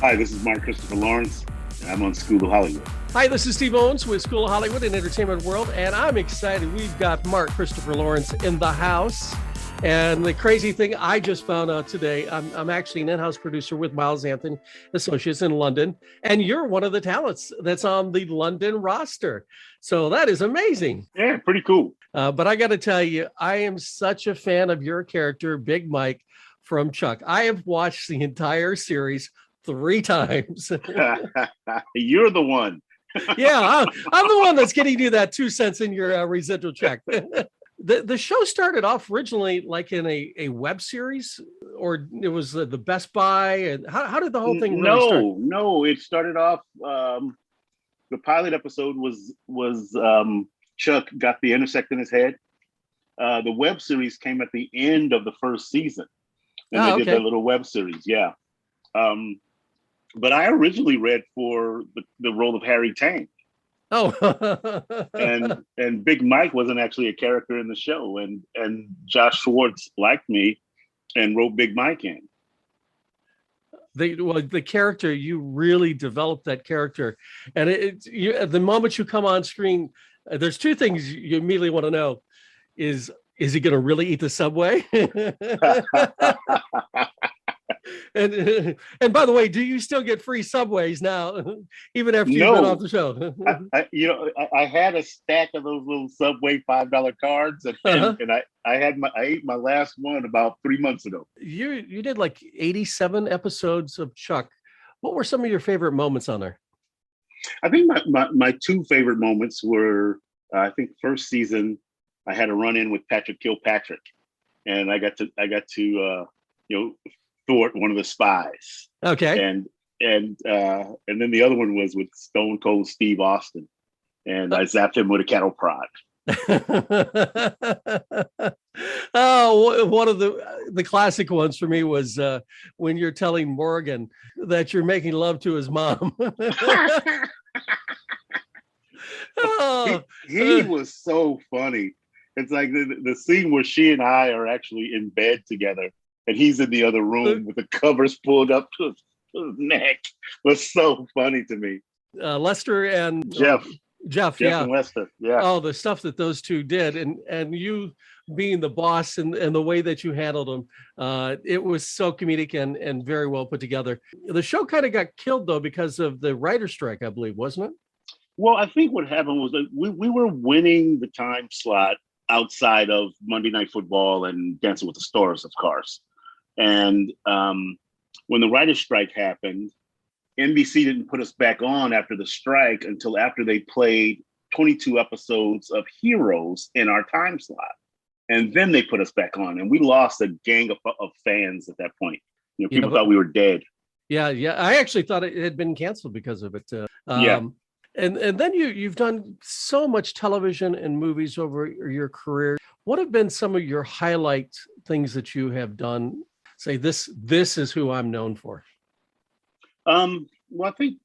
Hi, this is Mark Christopher Lawrence, and I'm on School of Hollywood. Hi, this is Steve Owens with School of Hollywood and Entertainment World, and I'm excited. We've got Mark Christopher Lawrence in the house. And the crazy thing I just found out today, I'm actually an in-house producer with Miles Anthony Associates in London, and you're one of the talents that's on the London roster. So that is amazing. Yeah, pretty cool. But I got to tell you, I am such a fan of your character, Big Mike from Chuck. I have watched the entire series 3 times. You're the one. Yeah, I'm the one that's getting you that 2 cents in your residual check. The show started off originally like in a web series, or it was the Best Buy. And how did the whole thing really start? No, it started off. The pilot episode was Chuck got the intersect in his head. The web series came at the end of the first season, and they did that little web series. Yeah, but I originally read for the role of Harry Tang. Oh, and Big Mike wasn't actually a character in the show, and Josh Schwartz liked me and wrote Big Mike in. The character, you really developed that character, and the moment you come on screen, there's 2 things you immediately want to know: is he going to really eat the Subway? And by the way, do you still get free Subways now, even after you've been off the show? I had a stack of those little Subway $5 cards, and I ate my last one about 3 months ago. You did like 87 episodes of Chuck. What were some of your favorite moments on there? I think my 2 favorite moments were, I think first season I had a run in with Patrick Kilpatrick, and I got to thwart one of the spies. Okay. And then the other one was with Stone Cold Steve Austin, and I zapped him with a cattle prod. Oh, one of the classic ones for me was when you're telling Morgan that you're making love to his mom. He was so funny. It's like the scene where she and I are actually in bed together, and he's in the other room with the covers pulled up to his neck. Was so funny to me. Lester and Jeff, yeah, and Lester, yeah. Oh, the stuff that those 2 did, and you being the boss and the way that you handled them, it was so comedic and very well put together. The show kind of got killed though because of the writer's strike, I believe, wasn't it? Well, I think what happened was that we were winning the time slot outside of Monday Night Football and Dancing with the Stars, of course. And when the writer's strike happened, NBC didn't put us back on after the strike until after they played 22 episodes of Heroes in our time slot. And then they put us back on, and we lost a gang of fans at that point. People thought we were dead. Yeah. I actually thought it had been canceled because of it. And then you've done so much television and movies over your career. What have been some of your highlight things that you have done? Say this is who I'm known for. Well, I think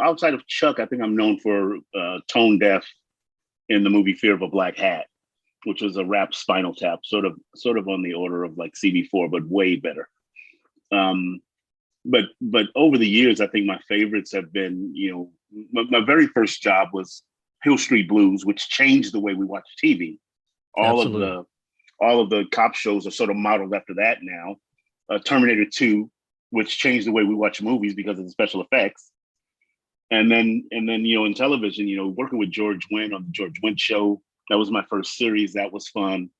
outside of Chuck, I think I'm known for Tone Deaf in the movie Fear of a Black Hat, which was a rap Spinal Tap, sort of on the order of like CB4, but way better. But over the years, I think my favorites have been, my very first job was Hill Street Blues, which changed the way we watch TV. All of the cop shows are sort of modeled after that now. Terminator 2, which changed the way we watch movies because of the special effects. And then in television, working with George Wendt on the George Wendt Show, that was my first series. That was fun.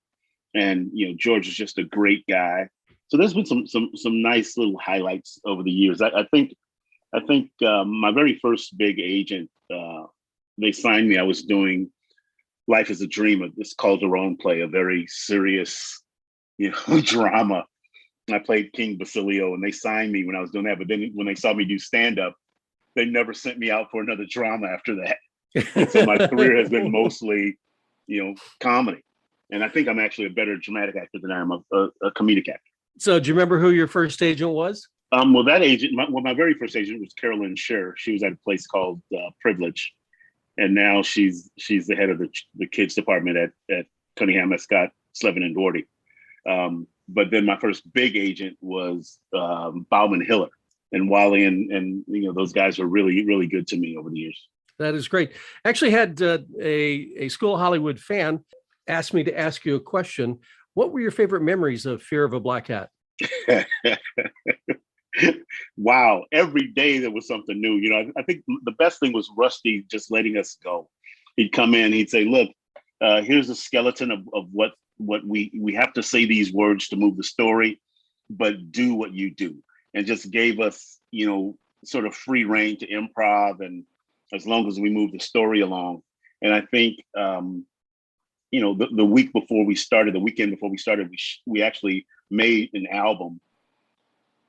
And George is just a great guy. So there's been some nice little highlights over the years. I think my very first big agent, they signed me. I was doing Life is a Dream, this Calderon play, a very serious, drama. I played King Basilio, and they signed me when I was doing that. But then when they saw me do stand-up, they never sent me out for another drama after that. So my career has been mostly, comedy. And I think I'm actually a better dramatic actor than I am a comedic actor. So do you remember who your first agent was? Well, that agent, my very first agent was Carolyn Scher. She was at a place called Privilege. And now she's the head of the kids department at Cunningham, Scott, Slevin, and Doherty. But then my first big agent was Bauman Hiller. and Wally and those guys were really, really good to me over the years. That is great. Actually had a School of Hollywood fan asked me to ask you a question. What were your favorite memories of Fear of a Black Hat? Wow. Every day there was something new. I think the best thing was Rusty just letting us go. He'd come in, he'd say, look, here's a skeleton of what we have to say these words to move the story, but do what you do. And just gave us, sort of free reign to improv, and as long as we move the story along. And I think, the weekend before we started, we actually made an album,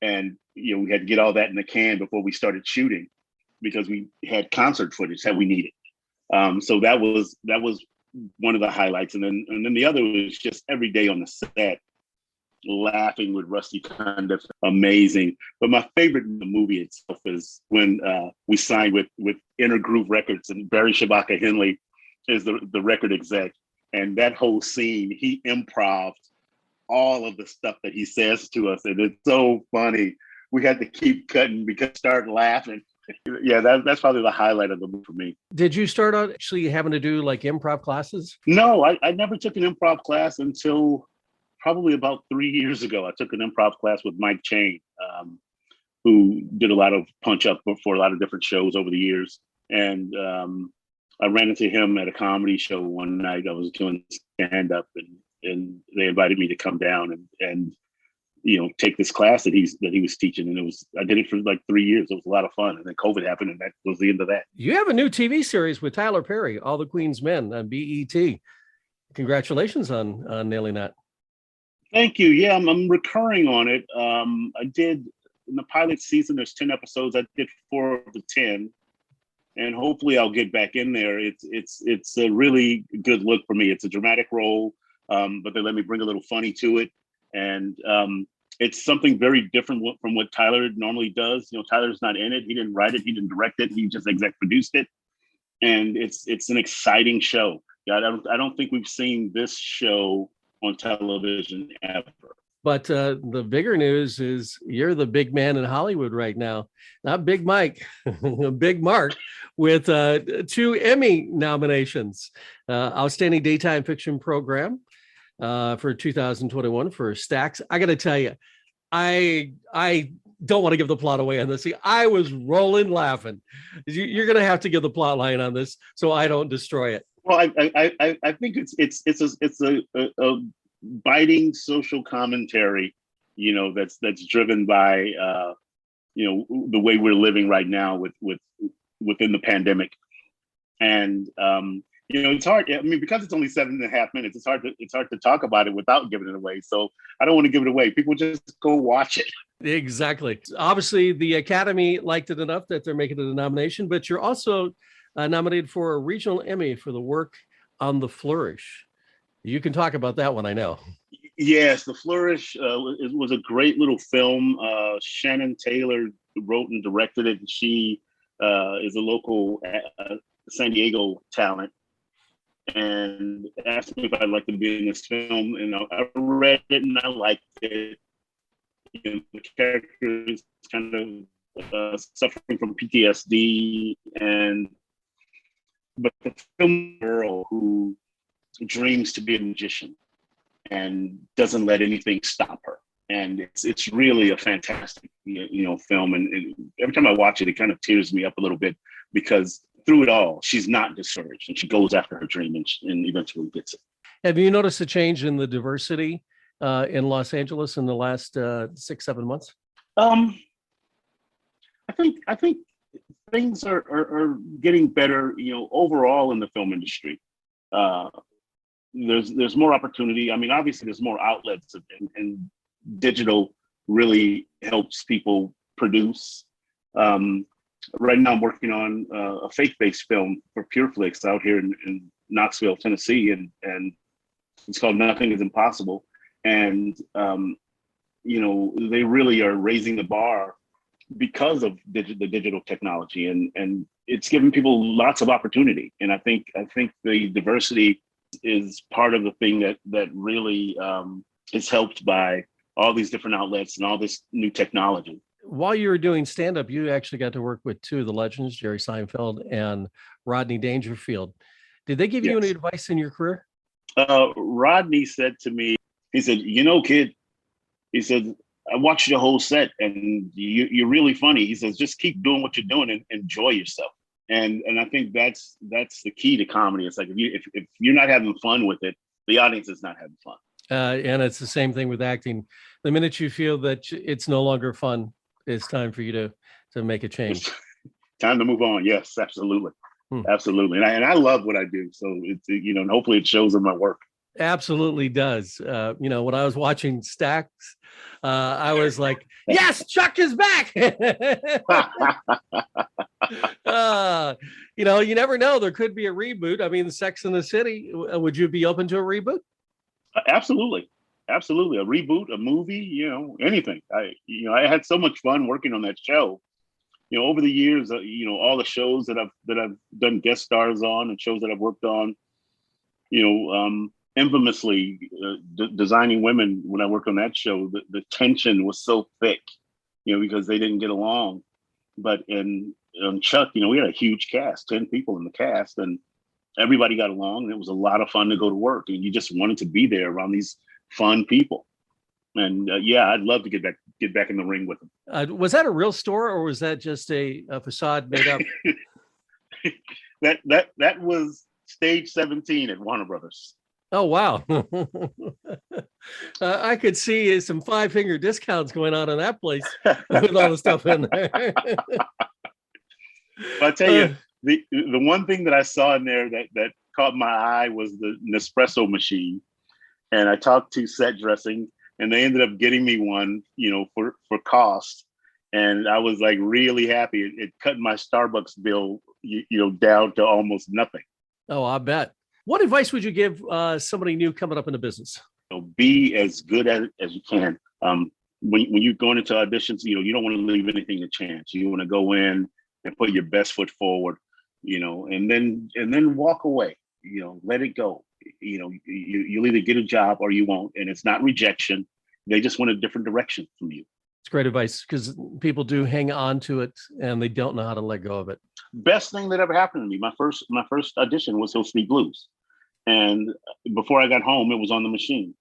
and we had to get all that in the can before we started shooting, because we had concert footage that we needed. So that was one of the highlights, and then the other was just every day on the set, laughing with Rusty. Kind of amazing. But my favorite in the movie itself is when we signed with Intergroove Records, and Barry Shabaka Henley is the record exec, and that whole scene, he improv'd all of the stuff that he says to us, and it's so funny. We had to keep cutting because we started laughing. Yeah, that's probably the highlight of the movie for me. Did you start out actually having to do like improv classes? No, I never took an improv class until probably about 3 years ago. I took an improv class with Mike Chain, who did a lot of Punch Up for a lot of different shows over the years. And I ran into him at a comedy show one night. I was doing stand up, and they invited me to come down and take this class that he was teaching. And I did it for like 3 years. It was a lot of fun. And then COVID happened, and that was the end of that. You have a new TV series with Tyler Perry, All the Queen's Men on BET. Congratulations on nailing that. Thank you. Yeah, I'm recurring on it. I did, in the pilot season, there's 10 episodes. I did 4 of the 10, and hopefully I'll get back in there. It's a really good look for me. It's a dramatic role, but they let me bring a little funny to it. And it's something very different from what Tyler normally does. Tyler's not in it. He didn't write it. He didn't direct it. He just exec produced it. And it's an exciting show. I don't think we've seen this show on television ever. But the bigger news is you're the big man in Hollywood right now. Not Big Mike, Big Mark, with 2 Emmy nominations. Outstanding Daytime Fiction Program for 2021 for Stacks. I got to tell you, I don't want to give the plot away on this. See, I was rolling laughing. You're going to have to give the plot line on this so I don't destroy it. Well, I think it's a biting social commentary, that's driven by the way we're living right now within the pandemic, and it's hard. I mean, because it's only 7.5 minutes, it's hard to talk about it without giving it away. So I don't want to give it away. People just go watch it. Exactly. Obviously, the Academy liked it enough that they're making it a nomination, but you're also nominated for a Regional Emmy for the work on The Flourish. You can talk about that one, I know. Yes, The Flourish was a great little film. Shannon Taylor wrote and directed it. She is a local San Diego talent, and asked me if I'd like to be in this film. And I read it and I liked it. The character is kind of suffering from PTSD, but the film girl who dreams to be a magician and doesn't let anything stop her. And it's really a fantastic film. And every time I watch it, it kind of tears me up a little bit, because through it all, she's not discouraged, and she goes after her dream and eventually gets it. Have you noticed a change in the diversity in Los Angeles in the last 6-7 months? I think things are getting better, overall in the film industry. There's more opportunity. I mean, obviously there's more outlets, and digital really helps people produce. Right now I'm working on a faith-based film for PureFlix out here in Knoxville, Tennessee, and it's called Nothing is Impossible. And they really are raising the bar because of the digital technology, and it's giving people lots of opportunity. And I think the diversity is part of the thing that really is helped by all these different outlets and all this new technology. While you were doing stand-up, you actually got to work with two of the legends, Jerry Seinfeld and Rodney Dangerfield. Did they give you any Yes. advice in your career? Rodney said to me, he said, kid, he said, I watched your whole set and you're really funny. He says, just keep doing what you're doing and enjoy yourself. And I think that's the key to comedy. It's like if you're not having fun with it, the audience is not having fun. And it's the same thing with acting. The minute you feel that it's no longer fun, it's time for you to make a change. It's time to move on. Yes, absolutely. Hmm. Absolutely. And I love what I do. So it's, and hopefully it shows in my work. Absolutely does. When I was watching Stacks, I was like, yes, Chuck is back. You never know. There could be a reboot. I mean, Sex and the City. Would you be open to a reboot? Absolutely. Absolutely. A reboot, a movie, anything. I had so much fun working on that show. Over the years, all the shows that I've done guest stars on and shows that I've worked on, infamously Designing Women, when I worked on that show, the tension was so thick, because they didn't get along. But on Chuck, we had a huge cast, 10 people in the cast, and everybody got along. And it was a lot of fun to go to work, and you just wanted to be there around these fun people. And I'd love to get back in the ring with them. Was that a real store, or was that just a facade made up? that was stage 17 at Warner Brothers. Oh, wow. I could see some 5-finger discounts going on in that place with all the stuff in there. I'll tell you, the one thing that I saw in there that caught my eye was the Nespresso machine. And I talked to Set Dressing, and they ended up getting me one, for cost. And I was like really happy. It cut my Starbucks bill, down to almost nothing. Oh, I bet. What advice would you give somebody new coming up in the business? Be as good as you can. When you're going into auditions, you don't want to leave anything to chance. You want to go in and put your best foot forward, and then walk away. Let it go. You'll either get a job or you won't, and it's not rejection. They just want a different direction from you. It's great advice, because people do hang on to it and they don't know how to let go of it. Best thing that ever happened to me. My first audition was Hill Street Blues, and before I got home, it was on the machine.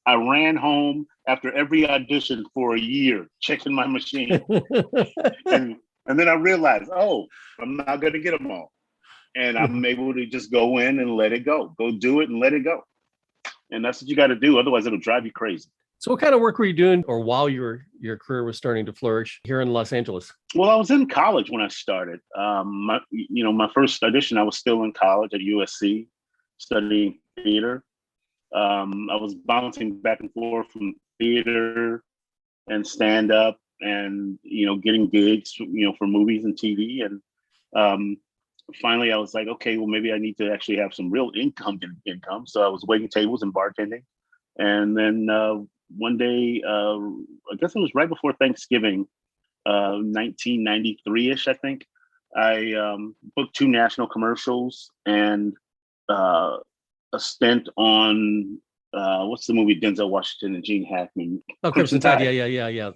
I ran home after every audition for a year, checking my machine, and then I realized, I'm not going to get them all, and I'm able to just go in and let it go. Go do it and let it go, and that's what you got to do. Otherwise, it'll drive you crazy. So what kind of work were you doing, or while your career was starting to flourish here in Los Angeles? Well, I was in college when I started. My first audition, I was still in college at USC studying theater. I was bouncing back and forth from theater and stand up and, getting gigs, for movies and TV. And finally, I was like, okay, well, maybe I need to actually have some real income. So I was waiting tables and bartending. And then one day, I guess it was right before Thanksgiving, 1993-ish, I think, I booked 2 national commercials and a stint on, what's the movie, Denzel Washington and Gene Hackman? Oh, Crimson Tide. Yeah.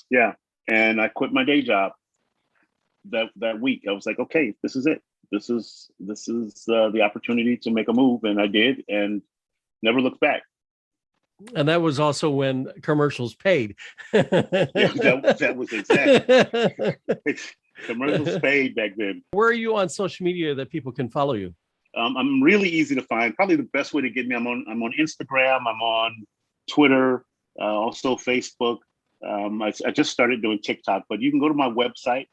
Yeah. And I quit my day job that week. I was like, okay, this is it. This is the opportunity to make a move. And I did, and never looked back. And that was also when commercials paid. Yeah, that was exactly. Commercials paid back then. Where are you on social media that people can follow you? I'm really easy to find. Probably the best way to get me. I'm on Instagram. I'm on Twitter. Also Facebook. I just started doing TikTok, but you can go to my website,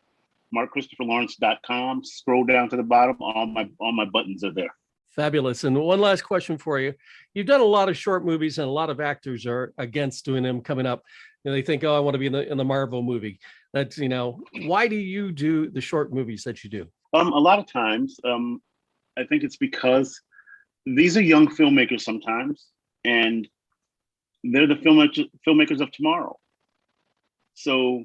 markchristopherlawrence.com. Scroll down to the bottom. All my buttons are there. Fabulous. And one last question for you. You've done a lot of short movies, and a lot of actors are against doing them coming up. They think, I want to be in the Marvel movie. That's, why do you do the short movies that you do? A lot of times, I think it's because these are young filmmakers sometimes, and they're the filmmakers of tomorrow. So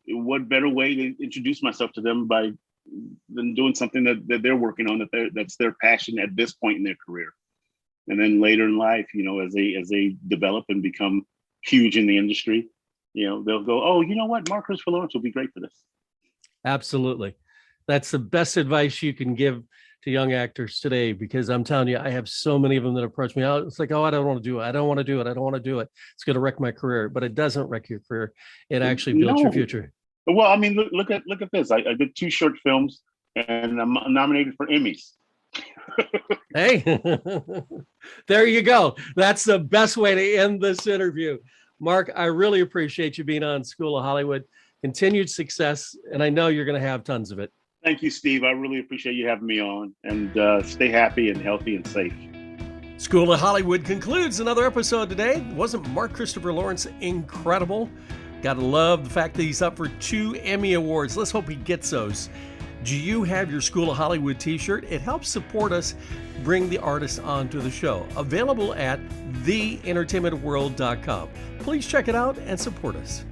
what better way to introduce myself to them than doing something that they're working on, that's their passion at this point in their career. And then later in life, as they develop and become huge in the industry, they'll go, oh, you know what? Mark Christopher Lawrence will be great for this. Absolutely. That's the best advice you can give to young actors today, because I'm telling you, I have so many of them that approach me. It's like, oh, I don't want to do it. I don't want to do it. I don't want to do it. It's going to wreck my career. But it doesn't wreck your career. It actually builds your future. Well, I mean, look at this. I did 2 short films and I'm nominated for Emmys. Hey, there you go. That's the best way to end this interview. Mark, I really appreciate you being on School of Hollywood. Continued success, and I know you're going to have tons of it. Thank you, Steve. I really appreciate you having me on, and stay happy and healthy and safe. School of Hollywood concludes another episode today. Wasn't Mark Christopher Lawrence incredible? Gotta love the fact that he's up for 2 Emmy Awards. Let's hope he gets those. Do you have your School of Hollywood t-shirt? It helps support us bring the artist onto the show. Available at theentertainmentworld.com. Please check it out and support us.